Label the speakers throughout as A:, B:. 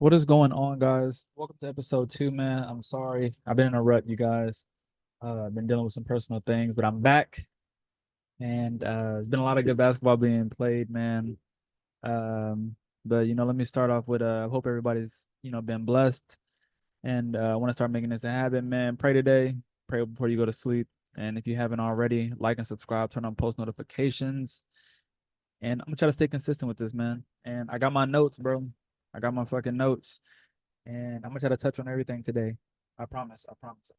A: What is going on, guys? Welcome to episode 2, man. I'm sorry. I've been in a rut, you guys. I've been dealing with some personal things, but I'm back. And there's been a lot of good basketball being played, man. Um, but let me start off with I hope everybody's, been blessed. And I want to start making this a habit, man. Pray today, pray before you go to sleep. And if you haven't already, like and subscribe, turn on post notifications. And I'm gonna try to stay consistent with this, man. And I got my notes, bro. I got my fucking notes. And I'm gonna try to touch on everything today. I promise. I promise. I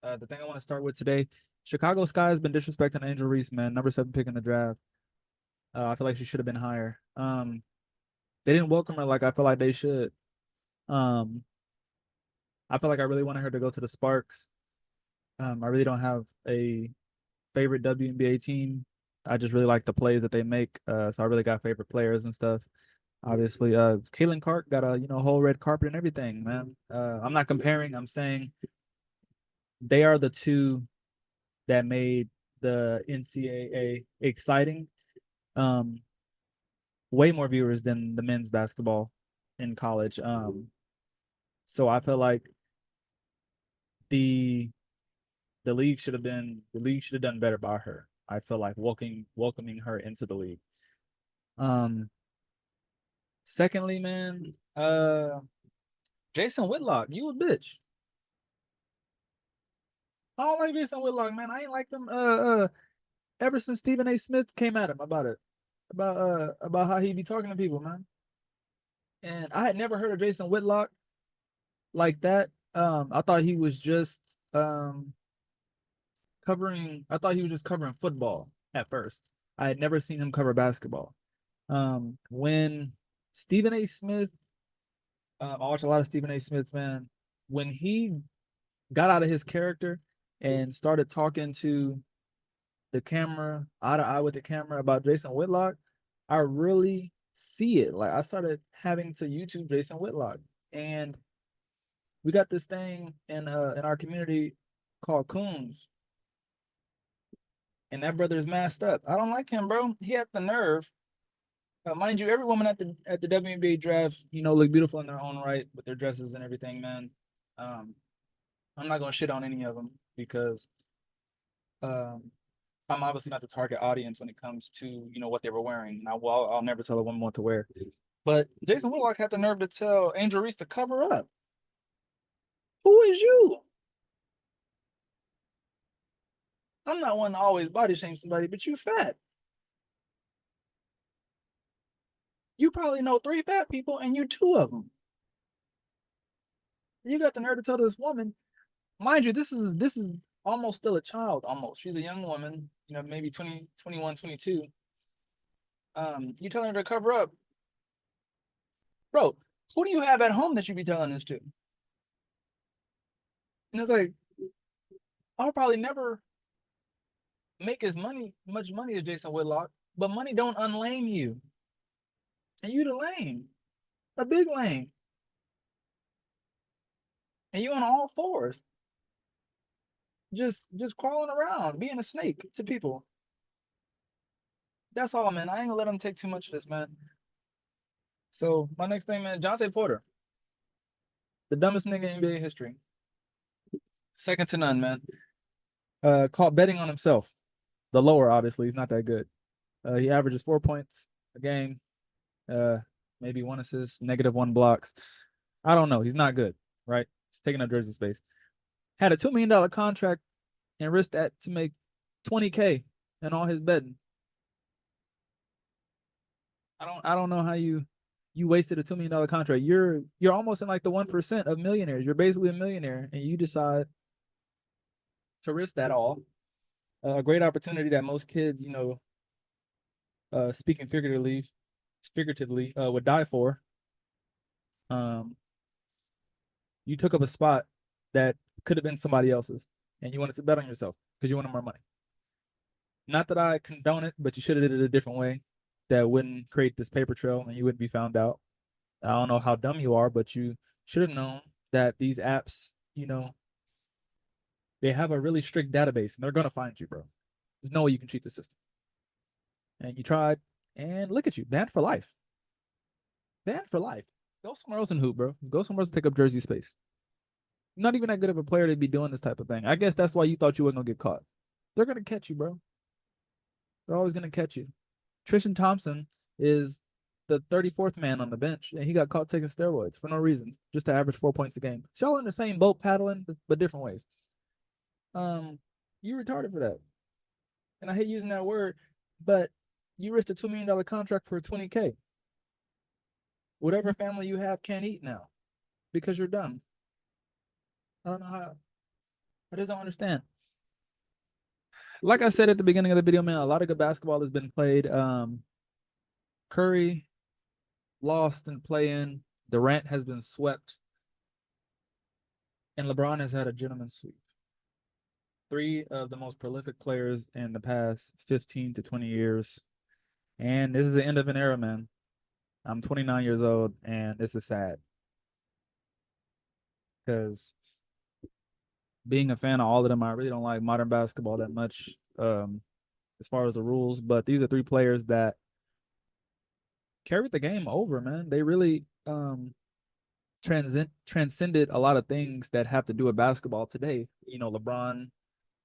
A: promise. The thing I want to start with today: Chicago Sky has been disrespecting Angel Reese, man. Number 7 pick in the draft. I feel like she should have been higher. They didn't welcome her like I feel like they should. Um, I feel like I really wanted her to go to the Sparks. I really don't have a favorite WNBA team. I just really like the plays that they make. So I really got favorite players and stuff. Obviously, Caitlin Clark got a whole red carpet and everything, man. I'm not comparing. I'm saying they are the two that made the NCAA exciting. Um, Way more viewers than the men's basketball in college. So I feel like the the league should have done better by her. I feel like welcoming her into the league. Um, Secondly, man, Jason Whitlock, you a bitch. I don't like Jason Whitlock, man. I ain't like them ever since Stephen A. Smith came at him about it. About how he be talking to people, man. And I had never heard of Jason Whitlock like that. I thought he was just covering football at first. I had never seen him cover basketball. When Stephen A. Smith, I watch a lot of Stephen A. Smith's, man. When he got out of his character and started talking to the camera, eye to eye with the camera about Jason Whitlock, I really see it. Like I started having to YouTube Jason Whitlock, and we got this thing in our community called Coons, and that brother is masked up. I don't like him, bro. He had the nerve. Mind you, every woman at the WNBA draft, look beautiful in their own right with their dresses and everything, man. Um, I'm not gonna shit on any of them because um, I'm obviously not the target audience when it comes to what they were wearing. And I'll never tell a woman what to wear. But Jason Whitlock had the nerve to tell Angel Reese to cover up. Who is you? I'm not one to always body shame somebody, but you fat. You probably know 3 fat people, and you 2 of them. You got the nerve to tell this woman, mind you, this is almost still a child. Almost, she's a young woman. Maybe 20, 21, 22. You telling her to cover up, bro? Who do you have at home that you be telling this to? And it's like, I'll probably never make much money as Jason Whitlock, but money don't unlame you. And you the lame, a big lame. And you on all fours, just crawling around, being a snake to people. That's all, man. I ain't gonna let them take too much of this, man. So my next thing, man, Jonte Porter, the dumbest nigga in NBA history. Second to none, man. Caught betting on himself. The lower, obviously, he's not that good. He averages 4 points a game, uh, maybe 1 assist, -1 blocks. I don't know. He's not good, right? He's taking up jersey space. Had a $2 million contract and risked that to make 20K and all his betting. I don't know how you wasted a $2 million contract. You're almost in like the 1% of millionaires. You're basically a millionaire, and you decide to risk that all. A great opportunity that most kids, speaking figuratively, would die for. Um, you took up a spot that could have been somebody else's, and you wanted to bet on yourself because you wanted more money. Not that I condone it, but you should have did it a different way that wouldn't create this paper trail and you wouldn't be found out. I don't know how dumb you are, but you should have known that these apps, they have a really strict database and they're gonna find you, bro. There's no way you can cheat the system. And you tried, and look at you, banned for life. Banned for life. Go somewhere else and hoop, bro. Go somewhere else and take up jersey space. You're not even that good of a player to be doing this type of thing. I guess that's why you thought you weren't gonna get caught. They're gonna catch you, bro. They're always gonna catch you. Tristan Thompson is the 34th man on the bench, and he got caught taking steroids for no reason, just to average 4 points a game. So y'all in the same boat paddling, but different ways. You retarded for that. And I hate using that word, but you risked a $2 million contract for 20K. Whatever family you have can't eat now because you're dumb. I don't know how. I just don't understand. Like I said at the beginning of the video, man, a lot of good basketball has been played. Curry lost in play-in. Durant has been swept. And LeBron has had a gentleman's sweep. Three of the most prolific players in the past 15 to 20 years. And this is the end of an era, man. I'm 29 years old, and this is sad. Because being a fan of all of them, I really don't like modern basketball that much as far as the rules. But these are three players that carried the game over, man. They really transcended a lot of things that have to do with basketball today. You know, LeBron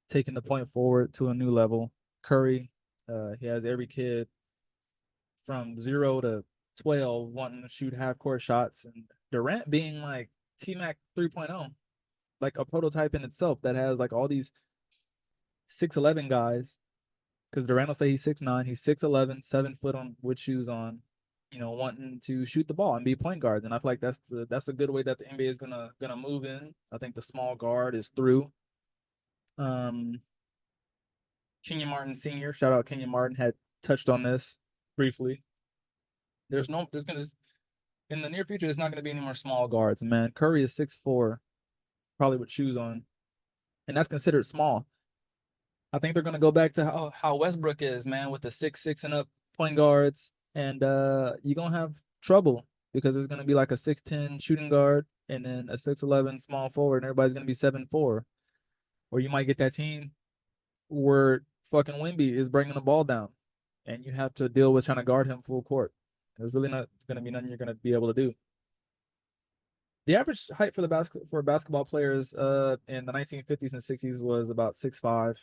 A: taking the point forward to a new level. Curry, he has every kid from 0 to 12 wanting to shoot half court shots, and Durant being like T-Mac 3.0, like a prototype in itself that has like all these 6'11" guys. Because Durant will say he's 6'9", he's 6'11", 7 foot on with shoes on, you know, wanting to shoot the ball and be point guard. And I feel like that's a good way that the NBA is gonna move in. I think the small guard is through. Kenyon Martin Sr., shout out Kenyon Martin, had touched on this briefly. There's gonna in the near future, there's not gonna be any more small guards. Man, Curry is 6'4", probably with shoes on, and that's considered small. I think they're gonna go back to how Westbrook is, man, with the 6'6" and up point guards, and you're gonna have trouble because there's gonna be like a 6'10" shooting guard and then a 6'11" small forward, and everybody's gonna be 7'4". Or you might get that team where fucking Wemby is bringing the ball down, and you have to deal with trying to guard him full court. There's really not gonna be nothing you're gonna be able to do. The average height for basketball players in the 1950s and 60s was about 6'5".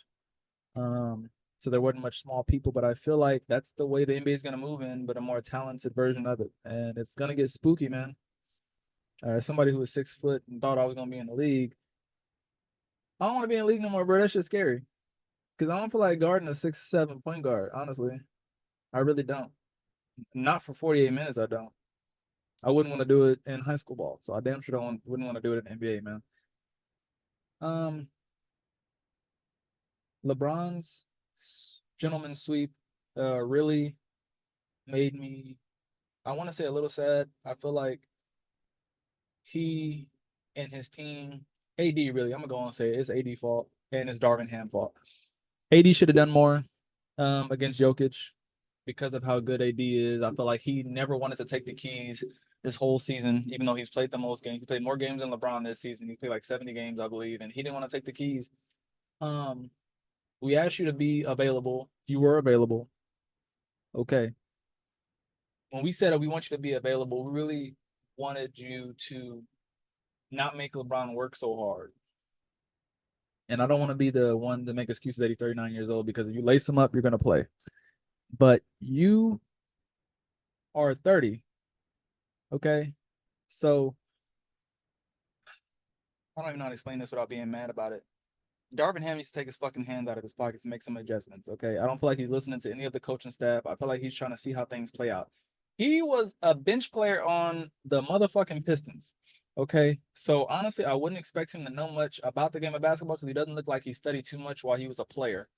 A: So there wasn't much small people, but I feel like that's the way the NBA is gonna move in, but a more talented version of it, and it's gonna get spooky, man. Somebody who was 6 foot and thought I was gonna be in the league, I don't want to be in the league no more, bro. That shit's scary. Because I don't feel like guarding a 6'7" point guard. Honestly, I really don't. Not for 48 minutes. I don't. I wouldn't want to do it in high school ball, so I damn sure wouldn't want to do it in NBA, man. Um, LeBron's gentleman sweep really made me, I want to say, a little sad. I feel like he and his team, AD really, I'm gonna go on and say it's AD fault and it's Darvin Ham fault. AD should have done more against Jokic because of how good AD is. I feel like he never wanted to take the keys this whole season, even though he's played the most games. He played more games than LeBron this season. He played like 70 games, I believe, and he didn't want to take the keys. We asked you to be available. You were available. Okay. When we said that we want you to be available, we really wanted you to not make LeBron work so hard. And I don't want to be the one to make excuses that he's 39 years old, because if you lace him up, you're going to play. But you are 30. Okay. So I don't even know how to explain this without being mad about it. Darvin Ham needs to take his fucking hands out of his pockets and make some adjustments. Okay. I don't feel like he's listening to any of the coaching staff. I feel like he's trying to see how things play out. He was a bench player on the motherfucking Pistons. Okay. So honestly, I wouldn't expect him to know much about the game of basketball because he doesn't look like he studied too much while he was a player.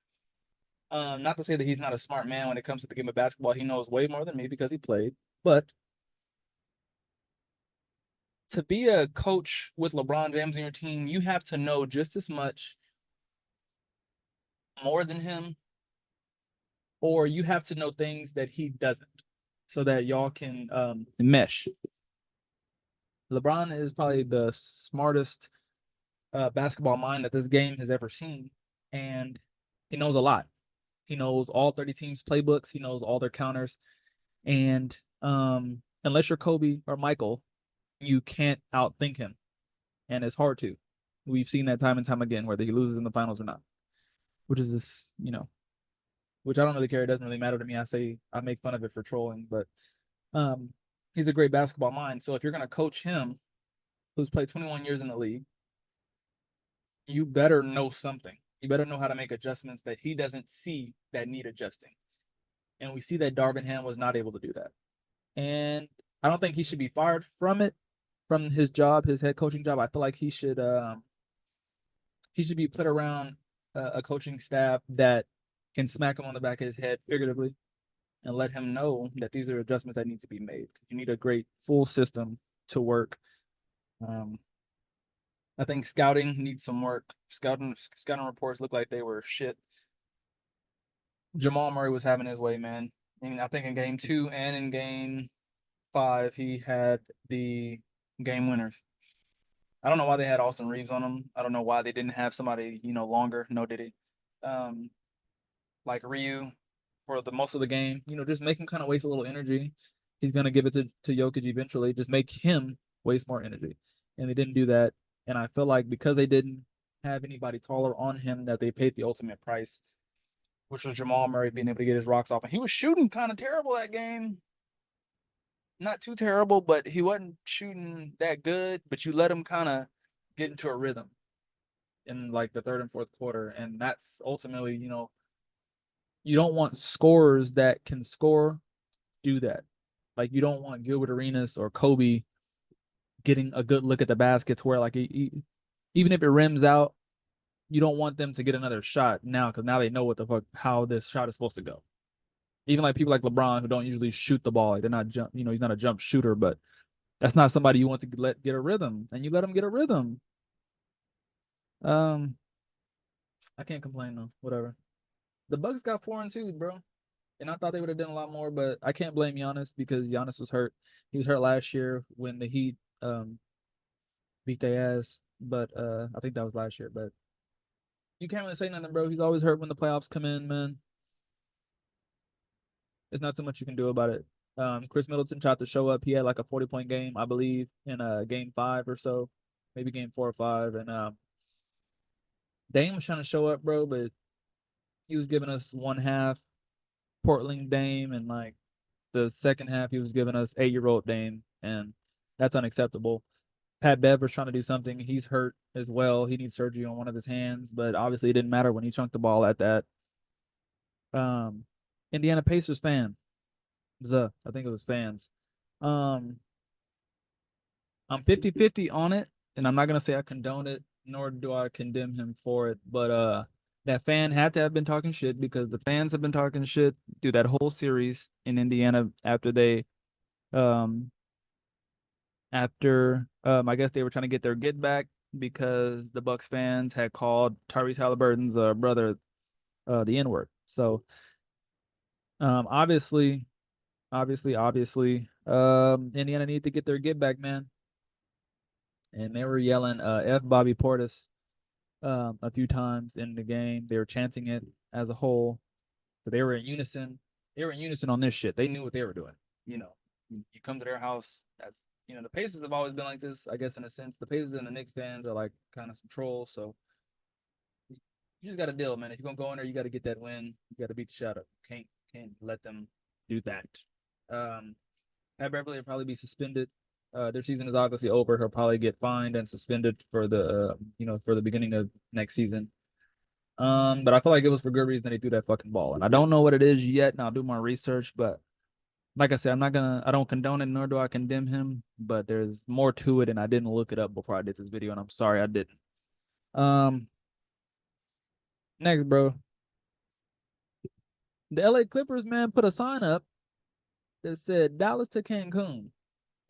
A: Not to say that he's not a smart man when it comes to the game of basketball. He knows way more than me because he played. But to be a coach with LeBron James on your team, you have to know just as much more than him, or you have to know things that he doesn't, so that y'all can mesh. LeBron is probably the smartest basketball mind that this game has ever seen, and he knows a lot. He knows all 30 teams' playbooks. He knows all their counters, and unless you're Kobe or Michael, You can't outthink him, and it's hard to. We've seen that time and time again, whether he loses in the finals or not. Which is this, which I don't really care. It doesn't really matter to me. I make fun of it for trolling, but um, he's a great basketball mind. So if you're gonna coach him, who's played 21 years in the league, you better know something. You better know how to make adjustments that he doesn't see that need adjusting. And we see that Darvin Ham was not able to do that. And I don't think he should be fired from it, from his job, his head coaching job. I feel like he should be put around a coaching staff that can smack him on the back of his head figuratively and let him know that these are adjustments that need to be made. You need a great full system to work. Um, I think scouting needs some work. Scouting reports look like they were shit. Jamal Murray was having his way, man. And I think in game 2 and in game 5, he had the game winners. I don't know why they had Austin Reeves on him. I don't know why they didn't have somebody, longer. No, did he? Um, like Ryu for the most of the game. Just make him kind of waste a little energy. He's gonna give it to Jokic eventually. Just make him waste more energy. And they didn't do that. And I feel like because they didn't have anybody taller on him, that they paid the ultimate price, which was Jamal Murray being able to get his rocks off. And he was shooting kind of terrible that game. Not too terrible, but he wasn't shooting that good. But you let him kind of get into a rhythm in like the third and fourth quarter. And that's ultimately, you don't want scorers that can score do that. Like you don't want Gilbert Arenas or Kobe getting a good look at the baskets where like even if it rims out, you don't want them to get another shot now because now they know what the fuck how this shot is supposed to go. Even like people like LeBron who don't usually shoot the ball, like they're not jump, he's not a jump shooter, but that's not somebody you want to let get a rhythm, and you let him get a rhythm. Um, I can't complain though. Whatever. The Bucks got 4-2, bro. And I thought they would have done a lot more, but I can't blame Giannis because Giannis was hurt. He was hurt last year when the Heat beat their ass, but I think that was last year. But you can't really say nothing, bro. He's always hurt when the playoffs come in, man. There's not too much you can do about it. Chris Middleton tried to show up. He had like a 40-point game, I believe, in game 5 or so, maybe game 4 or 5. And Dame was trying to show up, bro, but he was giving us one half Portland Dame, and like the second half he was giving us 8-year-old Dame, and that's unacceptable. Pat Bev was trying to do something. He's hurt as well. He needs surgery on one of his hands, but obviously it didn't matter when he chunked the ball at that. Um, Indiana Pacers fan, I think it was fans. Um, I'm 50-50 on it, and I'm not gonna say I condone it, nor do I condemn him for it. But that fan had to have been talking shit because the fans have been talking shit through that whole series in Indiana um after I guess they were trying to get their get back because the Bucks fans had called Tyrese Halliburton's brother the N-word. So obviously, Indiana need to get their get back, man. And they were yelling F Bobby Portis a few times in the game. They were chanting it as a whole. But they were in unison. They were in unison on this shit. They knew what they were doing. You come to their house as the Pacers have always been like this, I guess, in a sense. The Pacers and the Knicks fans are like kind of some trolls. So you just got to deal, man. If you're gonna go in there, you got to get that win. You got to beat the shot up. Can't let them do that. Pat Beverly will probably be suspended. Their season is obviously over. He'll probably get fined and suspended for the beginning of next season. But I feel like it was for good reason that he threw that fucking ball. And I don't know what it is yet, and I'll do more research. But like I said, I don't condone it, nor do I condemn him. But there's more to it, and I didn't look it up before I did this video, and I'm sorry I didn't. Um, Next, bro, the LA Clippers, man, put a sign up that said Dallas to Cancun,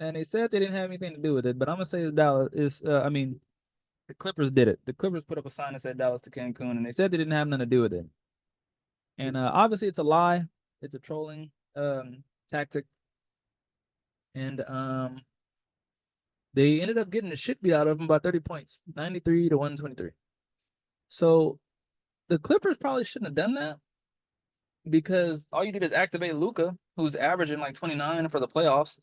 A: and they said they didn't have anything to do with it. But I'm gonna say Dallas is, the Clippers did it. The Clippers put up a sign that said Dallas to Cancun, and they said they didn't have nothing to do with it. And obviously, it's a lie. It's a trolling tactic. And they ended up getting the shit beat out of them by 30 points, 93 to 123. So the Clippers probably shouldn't have done that. because all you did is activate Luka, who's averaging like 29 for the playoffs.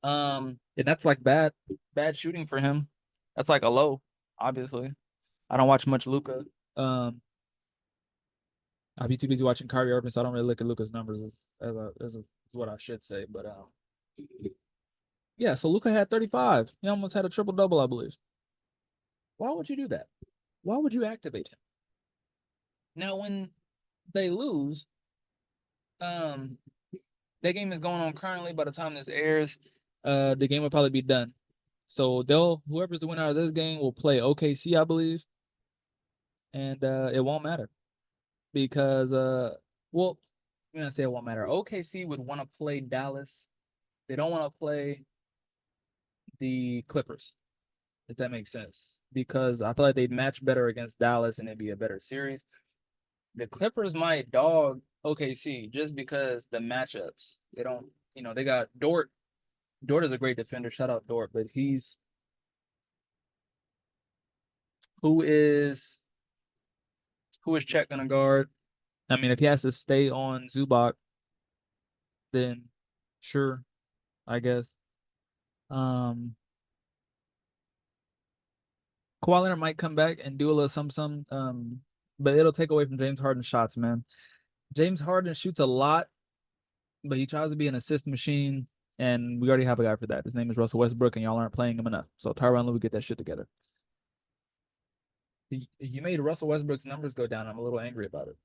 A: And that's like bad shooting for him. That's like a low, obviously. I don't watch much Luka. Um, I'll be too busy watching Kyrie Irving, so I don't really look at Luka's numbers as what I should say. But yeah. So Luka had 35. He almost had a triple double, I believe. Why would you do that? Why would you activate him? Now, when they lose, um, that game is going on currently. By the time this airs, the game will probably be done. So whoever's the winner out of this game will play OKC, I believe, and it won't matter because well, I'm gonna say it won't matter. OKC would want to play Dallas. They don't want to play the Clippers, if that makes sense, because I feel like they'd match better against Dallas and it'd be a better series. The Clippers might dog OKC just because the matchups. They don't, they got Dort. Dort is a great defender. Shout out Dort, but who is who is Chet gonna guard? I mean, if he has to stay on Zubac, then sure, I guess. Um, Kawhi Leonard might come back and do a little some. But it'll take away from James Harden's shots, man. James Harden shoots a lot, but he tries to be an assist machine, and we already have a guy for that. His name is Russell Westbrook, and y'all aren't playing him enough. So Tyronn Lue, get that shit together. You made Russell Westbrook's numbers go down. I'm a little angry about it.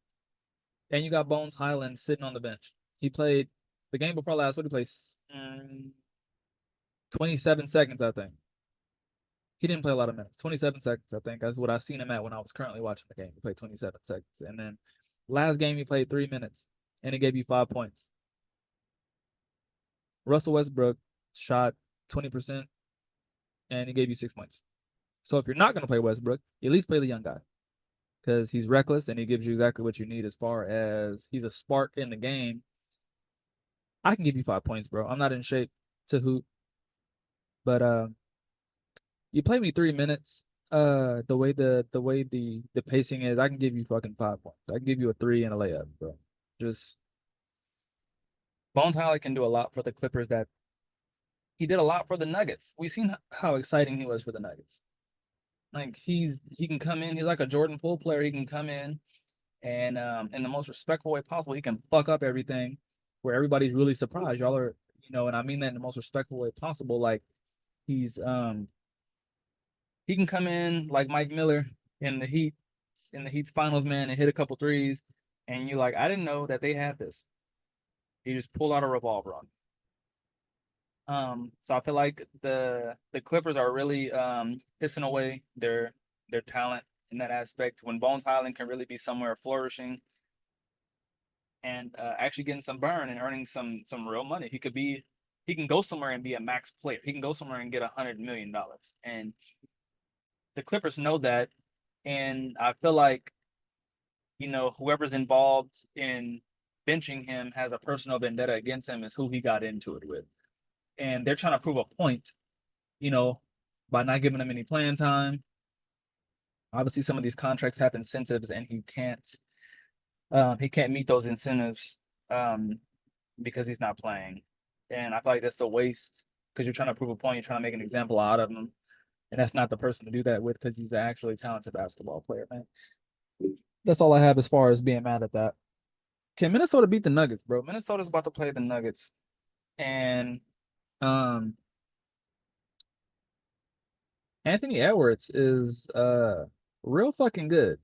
A: And you got Bones Highland sitting on the bench. He played the game before last. What did he play? 27 seconds, I think. He didn't play a lot of minutes. 27 seconds, I think. That's what I seen him at when I was currently watching the game. He played 27 seconds. And then last game, he played 3 minutes, and it gave you 5 points. Russell Westbrook shot 20%, and he gave you 6 points. So if you're not going to play Westbrook, at least play the young guy because he's reckless and he gives you exactly what you need as far as he's a spark in the game. I can give you 5 points, bro. I'm not in shape to hoop, but you play me 3 minutes. The way the pacing is, I can give you fucking 5 points. I can give you a three and a layup, bro. Just Bones Highlight can do a lot for the Clippers. That he did a lot for the Nuggets. We've seen how exciting he was for the Nuggets. Like he can come in. He's like a Jordan Poole player. He can come in and in the most respectful way possible, he can fuck up everything where everybody's really surprised. Y'all are, and I mean that in the most respectful way possible. Like he's he can come in like Mike Miller in the Heat's finals, man, and hit a couple threes, and you're like, I didn't know that they had this. He just pulled out a revolver on. So I feel like the Clippers are really pissing away their talent in that aspect. When Bones Highland can really be somewhere flourishing and actually getting some burn and earning some real money. He can go somewhere and be a max player. He can go somewhere and get $100 million. And the Clippers know that. And I feel like, whoever's involved in benching him has a personal vendetta against him is who he got into it with. And they're trying to prove a point, you know, by not giving him any playing time. Obviously, some of these contracts have incentives, and he can't meet those incentives um, because he's not playing. And I feel like that's a waste because you're trying to prove a point. You're trying to make an example out of him, and that's not the person to do that with because he's an actually talented basketball player, man. That's all I have as far as being mad at that. Can Minnesota beat the Nuggets, bro? Minnesota's about to play the Nuggets, and um, Anthony Edwards is real fucking good.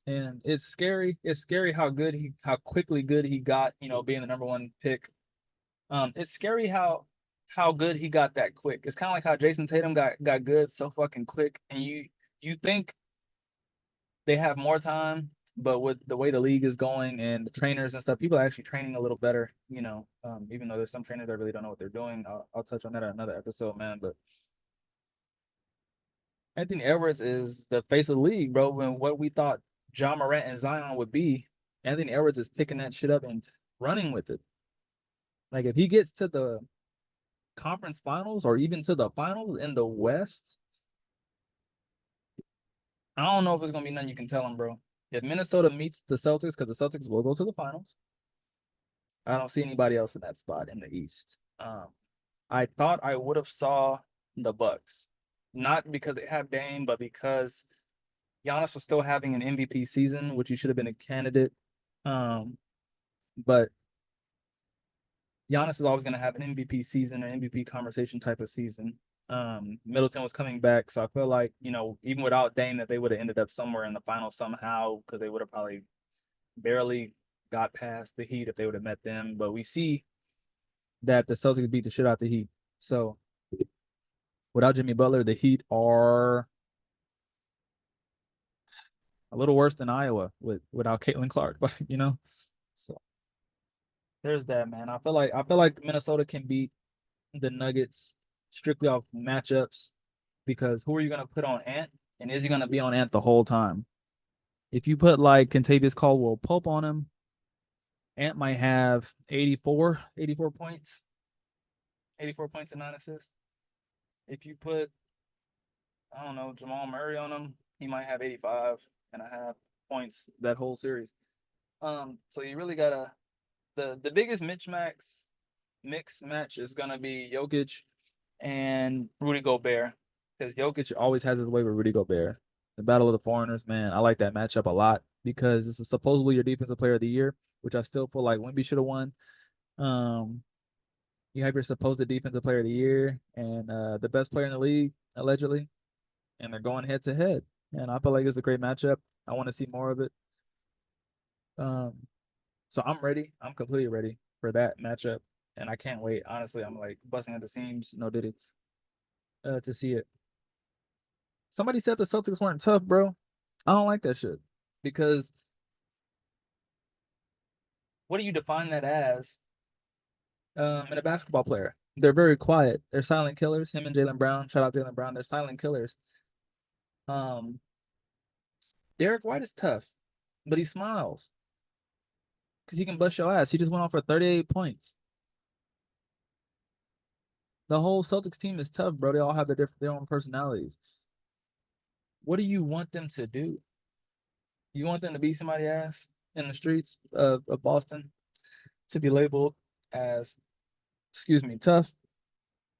A: And it's scary. It's scary how quickly good he got, being the number one pick. It's scary how good he got that quick. It's kind of like how Jason Tatum got good so fucking quick, and you think they have more time, but with the way the league is going and the trainers and stuff, people are actually training a little better. Even though there's some trainers that really don't know what they're doing. I'll touch on that in another episode, man. But Anthony Edwards is the face of the league, bro. When what we thought John Morant and Zion would be, Anthony Edwards is picking that shit up and running with it. Like if he gets to the conference finals or even to the finals in the West, I don't know if it's gonna be nothing you can tell him, bro. If Minnesota meets the Celtics, because the Celtics will go to the finals, I don't see anybody else in that spot in the East. I thought I would have saw the Bucks, not because they have Dame, but because Giannis was still having an MVP season, which he should have been a candidate. But Giannis is always going to have an MVP season, an MVP conversation type of season. Middleton was coming back, so I feel like, even without Dame, that they would have ended up somewhere in the final somehow, because they would have probably barely got past the Heat if they would have met them. But we see that the Celtics beat the shit out the Heat. So without Jimmy Butler, the Heat are a little worse than Iowa without Caitlin Clark, but so there's that, man. I feel like Minnesota can beat the Nuggets strictly off matchups, because who are you gonna put on Ant? And is he gonna be on Ant the whole time? If you put like Kentavious Caldwell Pope on him, Ant might have 84 points, 84 points and 9 assists. If you put, I don't know, Jamal Murray on him, he might have 85.5 points that whole series. So you really gotta the biggest mix match is gonna be Jokic and Rudy Gobert, because Jokic always has his way with Rudy Gobert. The Battle of the Foreigners, man, I like that matchup a lot, because this is supposedly your defensive player of the year, which I still feel like Wemby should have won. Um, you have your supposed defensive player of the year and the best player in the league, allegedly, and they're going head to head. And I feel like it's a great matchup. I want to see more of it. Um, so I'm ready. I'm completely ready for that matchup, and I can't wait. Honestly, I'm like busting at the seams. No did it to see it. Somebody said the Celtics weren't tough, bro. I don't like that shit, because what do you define that as? In a basketball player, they're very quiet. They're silent killers. Him and Jaylen Brown. Shout out Jaylen Brown. They're silent killers. Um, Derek White is tough, but he smiles because he can bust your ass. He just went off for 38 points. The whole Celtics team is tough, bro. They all have their own personalities. What do you want them to do? You want them to beat somebody's ass in the streets of Boston, to be labeled as, excuse me, tough?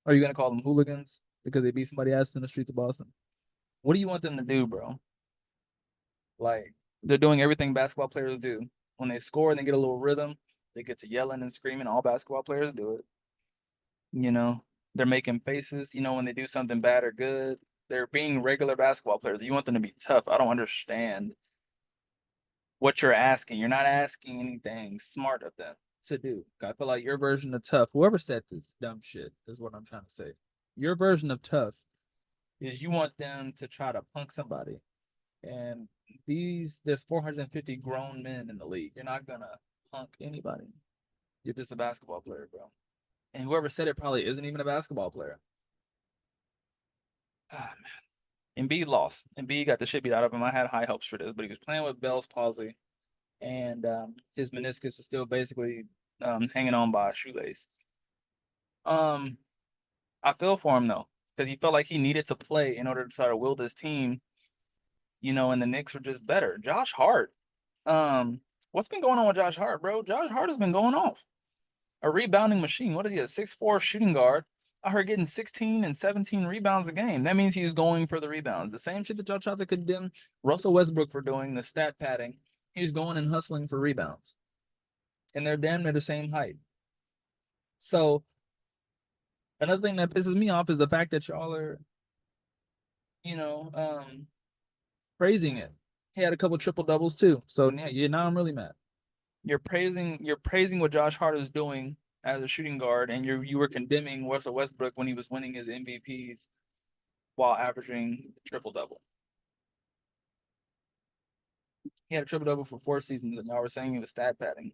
A: Or are you gonna call them hooligans because they beat somebody's ass in the streets of Boston? What do you want them to do, bro? Like, they're doing everything basketball players do. When they score and they get a little rhythm, they get to yelling and screaming. All basketball players do it. You know, they're making faces, when they do something bad or good. They're being regular basketball players. You want them to be tough. I don't understand what you're asking. You're not asking anything smart of them to do. I feel like your version of tough, whoever said this dumb shit, is what I'm trying to say. Your version of tough is you want them to try to punk somebody. And there's 450 grown men in the league. You're not gonna punk anybody. You're just a basketball player, bro. And whoever said it probably isn't even a basketball player. Ah, man. Embiid lost. Embiid got the shit beat out of him. I had high hopes for this, but he was playing with Bell's palsy, and his meniscus is still basically hanging on by a shoelace. Um, I feel for him though, because he felt like he needed to play in order to try to will this team, and the Knicks were just better. Josh Hart. What's been going on with Josh Hart, bro? Josh Hart has been going off. A rebounding machine. What is he, a 6'4" shooting guard? I heard getting 16 and 17 rebounds a game. That means he's going for the rebounds. The same shit that y'all tried to condemn Russell Westbrook for doing, the stat padding. He's going and hustling for rebounds. And they're damn near the same height. So another thing that pisses me off is the fact that y'all are, you know, praising it. He had a couple triple doubles too. So yeah, now I'm really mad. You're praising what Josh Hart is doing as a shooting guard, and you were condemning Russell Westbrook when he was winning his MVPs while averaging triple double. He had a triple double for 4 seasons, and y'all were saying he was stat padding.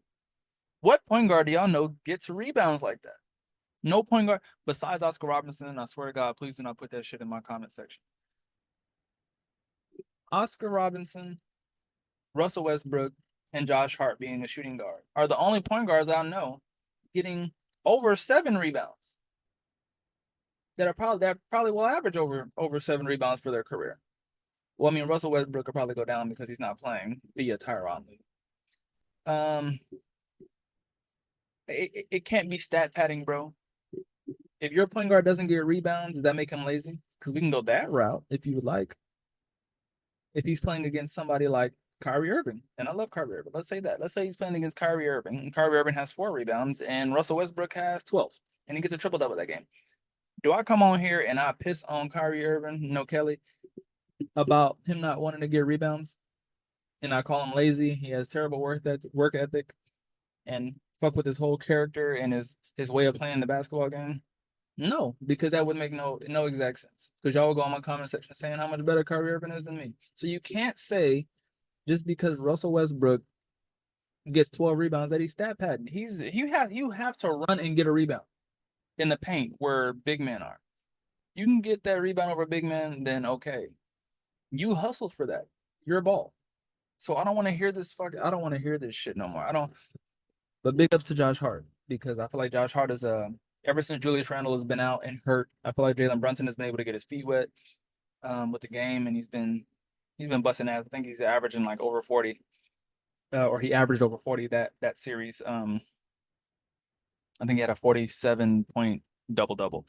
A: What point guard do y'all know gets rebounds like that? No point guard besides Oscar Robinson. And I swear to God, please do not put that shit in my comment section. Oscar Robinson, Russell Westbrook, and Josh Hart being a shooting guard are the only point guards I know getting over 7 rebounds. That probably will average over 7 rebounds for their career. Well, I mean, Russell Westbrook could probably go down because he's not playing via Tyronn Lue. It can't be stat padding, bro. If your point guard doesn't get rebounds, does that make him lazy? Because we can go that route if you would like. If he's playing against somebody like Kyrie Irving, and I love Kyrie Irving. Let's say that. Let's say he's playing against Kyrie Irving, and Kyrie Irving has 4 rebounds, and Russell Westbrook has 12, and he gets a triple double that game. Do I come on here and I piss on Kyrie Irving, no Kelly, about him not wanting to get rebounds, and I call him lazy? He has terrible work ethic, and fuck with his whole character and his way of playing the basketball game. No, because that would make no exact sense. Because y'all will go on my comment section saying how much better Kyrie Irving is than me. So you can't say just because Russell Westbrook gets 12 rebounds that he's stat padding. You have to run and get a rebound in the paint where big men are. You can get that rebound over big men, then okay. You hustled for that. You're a ball. So I don't want to hear this I don't want to hear this shit no more. I don't. But big ups to Josh Hart because I feel like Josh Hart is ever since Julius Randle has been out and hurt, I feel like Jalen Brunson has been able to get his feet wet with the game, and he's been busting ass. I think he's averaging like over 40, or he averaged over 40 that series. I think he had a 47-point double double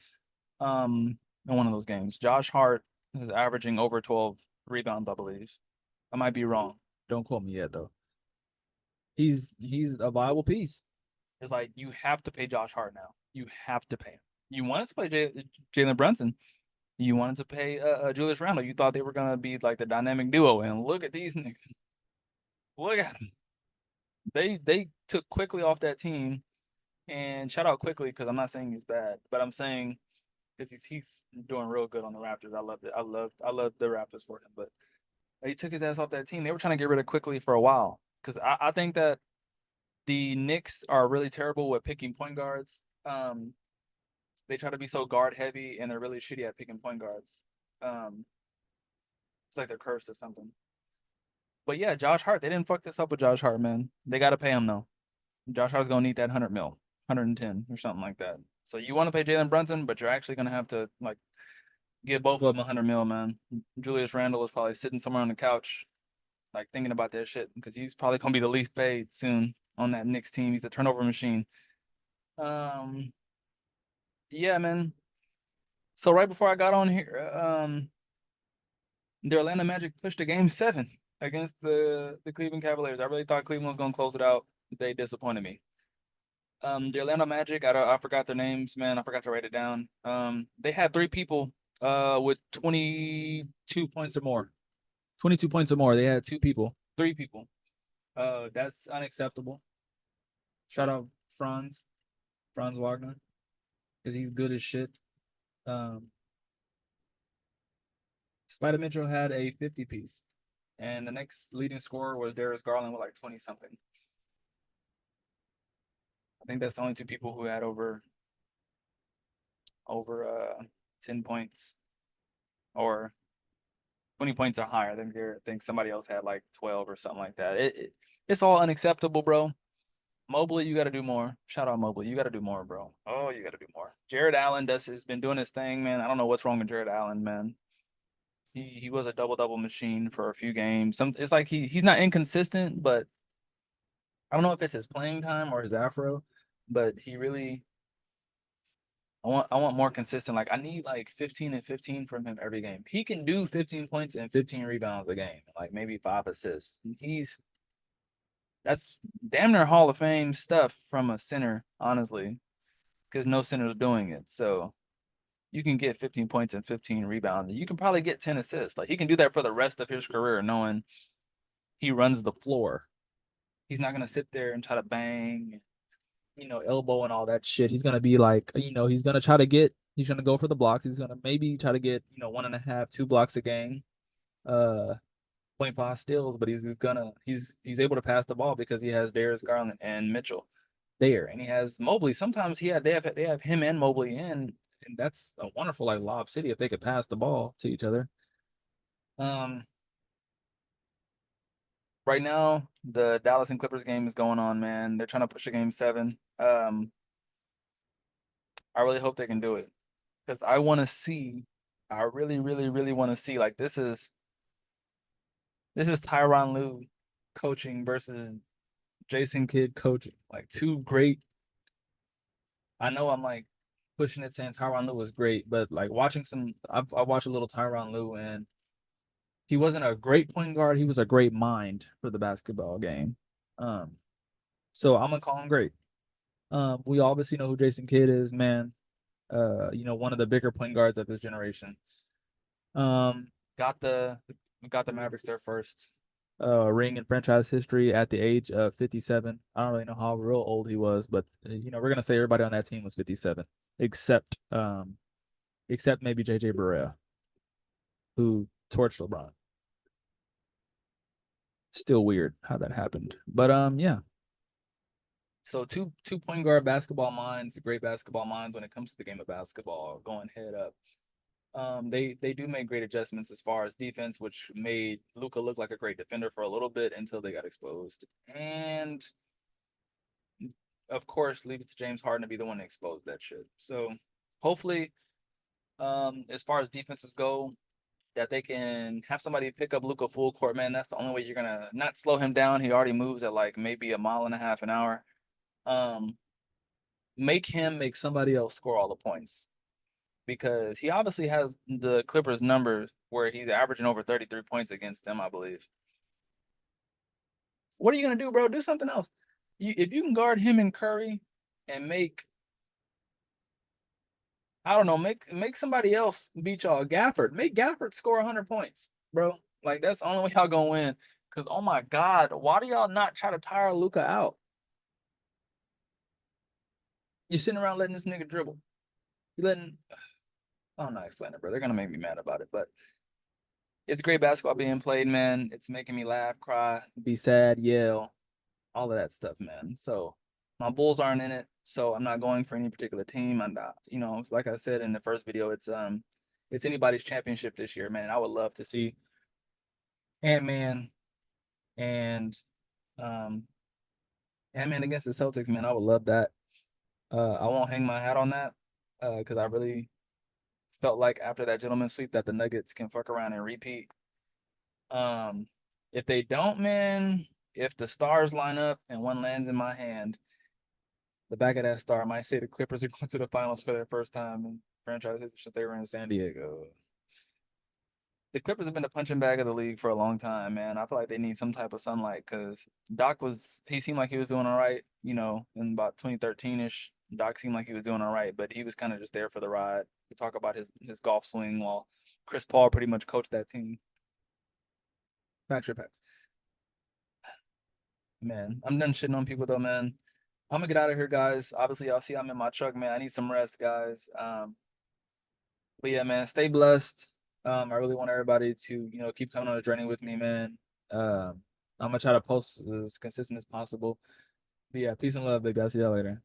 A: in one of those games. Josh Hart is averaging over 12 rebounds, I believe. I might be wrong. Don't quote me yet though. He's a viable piece. It's like you have to pay Josh Hart now. You have to pay him. You wanted to play Jalen Brunson. You wanted to pay Julius Randle. You thought they were gonna be like the dynamic duo, and look at these niggas. Look at them. They took quickly off that team, and shout out quickly because I'm not saying he's bad, but I'm saying because he's doing real good on the Raptors. I loved it. I love the Raptors for him, but he took his ass off that team. They were trying to get rid of quickly for a while because I think that the Knicks are really terrible with picking point guards. They try to be so guard heavy, and they're really shitty at picking point guards. Um, it's like they're cursed or something. But yeah, Josh Hart. They didn't fuck this up with Josh Hart, man. They got to pay him though. Josh Hart's gonna need that 100 mil, 110 or something like that. So you want to pay Jalen Brunson, but you're actually gonna have to like give both of them 100 mil, man. Julius Randle is probably sitting somewhere on the couch, like thinking about that shit because he's probably gonna be the least paid soon on that Knicks team. He's a turnover machine. Um, yeah, man. So right before I got on here, the Orlando Magic pushed a game 7 against the Cleveland Cavaliers. I really thought Cleveland was gonna close it out. They disappointed me. The Orlando Magic, I forgot their names, man. I forgot to write it down. They had 3 people with 22 points or more. 22 points or more. They had 2 people, 3 people. That's unacceptable. Shout out Franz Wagner, because he's good as shit. Um, Spider Mitchell had a 50 piece, and the next leading scorer was Darius Garland with like 20 something. I think that's the only 2 people who had over 10 points or 20 points or higher. I think somebody else had like 12 or something like that. It's all unacceptable, bro. Mobley, you got to do more. Shout out Mobley, you got to do more, bro. Oh, you got to do more. Jared Allen has been doing his thing, man. I don't know what's wrong with Jared Allen, man. He was a double double machine for a few games. It's like he's not inconsistent, but I don't know if it's his playing time or his afro, but he really I want more consistent. Like I need like 15 and 15 from him every game. He can do 15 points and 15 rebounds a game, like maybe 5 assists. That's damn near Hall of Fame stuff from a center, honestly, because no center's doing it. So you can get 15 points and 15 rebounds. You can probably get 10 assists. Like he can do that for the rest of his career, knowing he runs the floor. He's not gonna sit there and try to bang, elbow and all that shit. He's gonna be like, he's gonna try to get. He's gonna go for the blocks. He's gonna maybe try to get, 1.5, 2 blocks a game. Uh, 0.5 steals, but he's able to pass the ball because he has Darius Garland and Mitchell there, and he has Mobley. Sometimes they have him and Mobley in, and that's a wonderful like lob city if they could pass the ball to each other. Um, right now the Dallas and Clippers game is going on, man. They're trying to push a game 7. I really hope they can do it because I want to see. I really, really, really want to see like this is Tyronn Lue coaching versus Jason Kidd coaching. Like 2 great I know I'm like pushing it saying Tyronn Lue was great, but like watching I watched a little Tyronn Lue, and he wasn't a great point guard. He was a great mind for the basketball game. Um, so I'm gonna call him great. We obviously know who Jason Kidd is, man. One of the bigger point guards of his generation. Um, got the got the Mavericks their first ring in franchise history at the age of 57. I don't really know how real old he was, but we're gonna say everybody on that team was 57, except maybe JJ Barea, who torched LeBron. Still weird how that happened, but yeah. So two point guard basketball minds, great basketball minds when it comes to the game of basketball, going head up. They do make great adjustments as far as defense, which made Luka look like a great defender for a little bit until they got exposed. And of course, leave it to James Harden to be the one to expose that shit. So hopefully, as far as defenses go, that they can have somebody pick up Luka full court, man. That's the only way you're gonna not slow him down. He already moves at like maybe a mile and a half an hour. Um, make him make somebody else score all the points, because he obviously has the Clippers numbers where he's averaging over 33 points against them, I believe. What are you gonna do, bro? Do something else. If you can guard him and Curry and make, I don't know, make somebody else beat y'all. Gafford, make Gafford score 100 points, bro. Like that's the only way y'all gonna win. Cause oh my God, why do y'all not try to tire Luka out? You're sitting around letting this nigga dribble. You letting, oh no, explain it, bro. They're gonna make me mad about it, but it's great basketball being played, man. It's making me laugh, cry, be sad, yell, all of that stuff, man. So my Bulls aren't in it, so I'm not going for any particular team. I'm not, like I said in the first video, it's anybody's championship this year, man. I would love to see Ant-Man and um Ant-Man against the Celtics, man. I would love that. I won't hang my hat on that, because I really felt like after that gentleman sweep that the Nuggets can fuck around and repeat. Um, if they don't, man, if the stars line up and one lands in my hand, the back of that star might say the Clippers are going to the finals for their first time in franchise history since they were in San Diego. The Clippers have been the punching bag of the league for a long time, man. I feel like they need some type of sunlight, because he seemed like he was doing all right, in about 2013 ish. Doc seemed like he was doing all right, but he was kind of just there for the ride to talk about his golf swing while Chris Paul pretty much coached that team. Not your pets. Man, I'm done shitting on people though, man. I'm gonna get out of here, guys. Obviously, y'all see I'm in my truck, man. I need some rest, guys. But yeah, man, stay blessed. I really want everybody to, keep coming on the journey with me, man. I'm gonna try to post as consistent as possible. But yeah, peace and love, baby. I'll see y'all later.